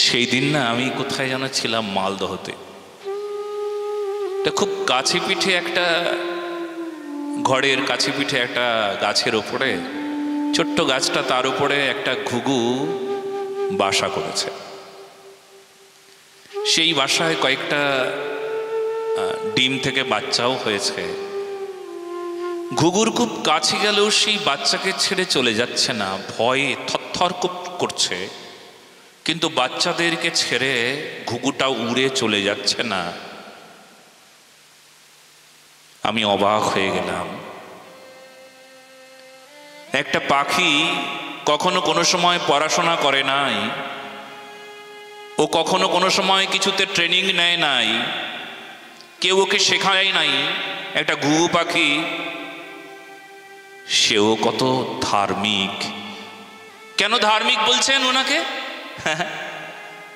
সেই দিন না আমি কোথায় যেন ছিলাম, মালদহতে। খুব কাছে পিঠে একটা ঘরের কাছে পিঠে একটা গাছের ওপরে, ছোট্ট গাছটা, তার উপরে একটা ঘুঘু বাসা করেছে। সেই বাসায় কয়েকটা ডিম থেকে বাচ্চাও হয়েছে। ঘুঘুর খুব কাছে গেলেও সেই বাচ্চাকে ছেড়ে চলে যাচ্ছে না, ভয়ে থরথর করছে, কিন্তু বাচ্চাদেরকে ছেড়ে ঘুঘুটা উড়ে চলে যাচ্ছে না। আমি অবাক হয়ে গেলাম। একটা পাখি কখনো কোনো সময় পড়াশোনা করে নাই, ও কখনো কোনো সময় কিছুতে ট্রেনিং নেয় নাই, কেউ ওকে শেখায় নাই। একটা ঘুঘু পাখি, সেও কত ধার্মিক। কেন ধার্মিক বলছেন ওনাকে?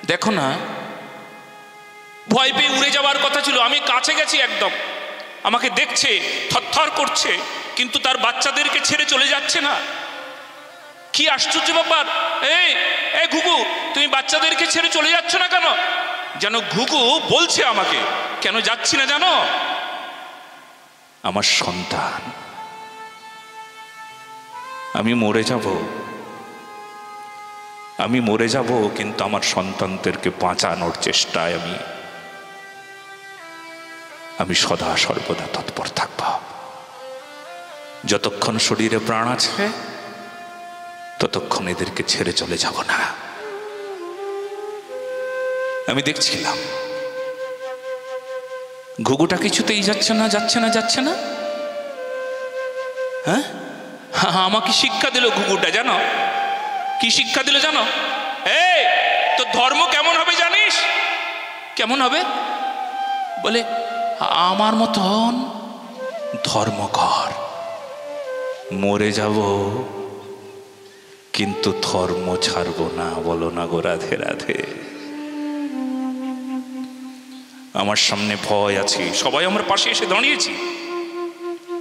দেখো না, ভয় পেয়ে উড়ে যাওয়ার কথা ছিল, আমি কাছে গেছি একদম, আমাকে দেখছে, থরথর করছে, কিন্তু তার বাচ্চাদেরকে ছেড়ে চলে যাচ্ছে না। কি আশ্চর্য ব্যাপার! এই ঘুঘু, তুমি বাচ্চাদেরকে ছেড়ে চলে যাচ্ছ না কেন? যেন ঘুঘু বলছে আমাকে, কেন যাচ্ছি না জানো? আমার সন্তান, আমি মরে যাব, আমি মরে যাব, কিন্তু আমার সন্তানদেরকে বাঁচানোর চেষ্টায় আমি সদা সর্বদা তৎপর থাকব। যতক্ষণ শরীরে প্রাণ আছে ততক্ষণ এদেরকে ছেড়ে চলে যাব না। আমি দেখছিলাম ঘুঘুটা কিছুতেই যাচ্ছে না, যাচ্ছে না, যাচ্ছে না। হ্যাঁ, আমাকে শিক্ষা দিল ঘুঘুটা, জানো কি শিক্ষা দিল জানো? তো ধর্ম কেমন হবে জানিস? কেমন হবে? বলে, আমার মতন ধর্ম কর, মরে যাব কিন্তু ধর্ম ছাড়বো না। বলো না গো রাধে রাধে। আমার সামনে ভয় আছে, সবাই আমার পাশে এসে দাঁড়িয়েছি,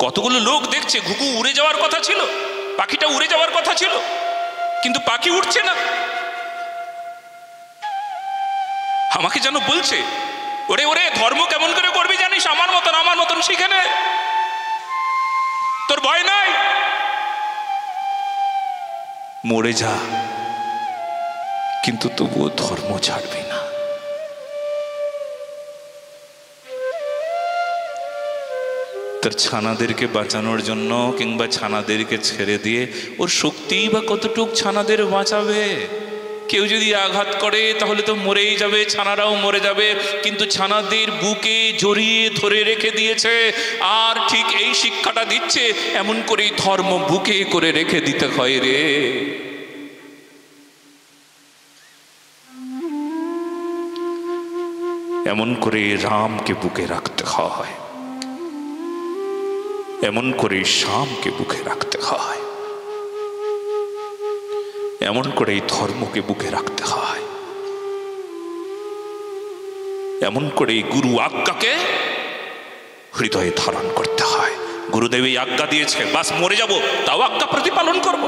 কতগুলো লোক দেখছে। ঘুঘু উড়ে যাওয়ার কথা ছিল, পাখিটা উড়ে যাওয়ার কথা ছিল, কিন্তু পাখি উঠছে না। আমাকে যেন বলছে, ওরে ওরে, ধর্ম কেমন করে করবি জানিস? আমার মতন শিখে নে, তোর ভয় নাই, মরে যা, কিন্তু তবুও ধর্ম ছাড়বি না। তার ছানাদেরকে বাঁচানোর জন্য, কিংবা ছানাদেরকে ছেড়ে দিয়ে ওর শক্তিই বা কতটুক ছানাদের বাঁচাবে? কেউ যদি আঘাত করে তাহলে তো মরেই যাবে, ছানারাও মরে যাবে, কিন্তু ছানাদের বুকে জড়িয়ে ধরে রেখে দিয়েছে। আর ঠিক এই শিক্ষাটা দিচ্ছে, এমন করেই ধর্ম বুকে করে রেখে দিতে হয় রে। এমন করে রামকে বুকে রাখতে হয়, এমন করে শ্যামকে বুকে রাখতে হয়, এমন করে ধর্মকে বুকে রাখতে হয়, এমন করে গুরু আজ্ঞাকে হৃদয়ে ধারণ করতে হয়। গুরুদেব এই আজ্ঞা দিয়েছে, বাস মরে যাব, তাও আজ্ঞা প্রতিপালন করব।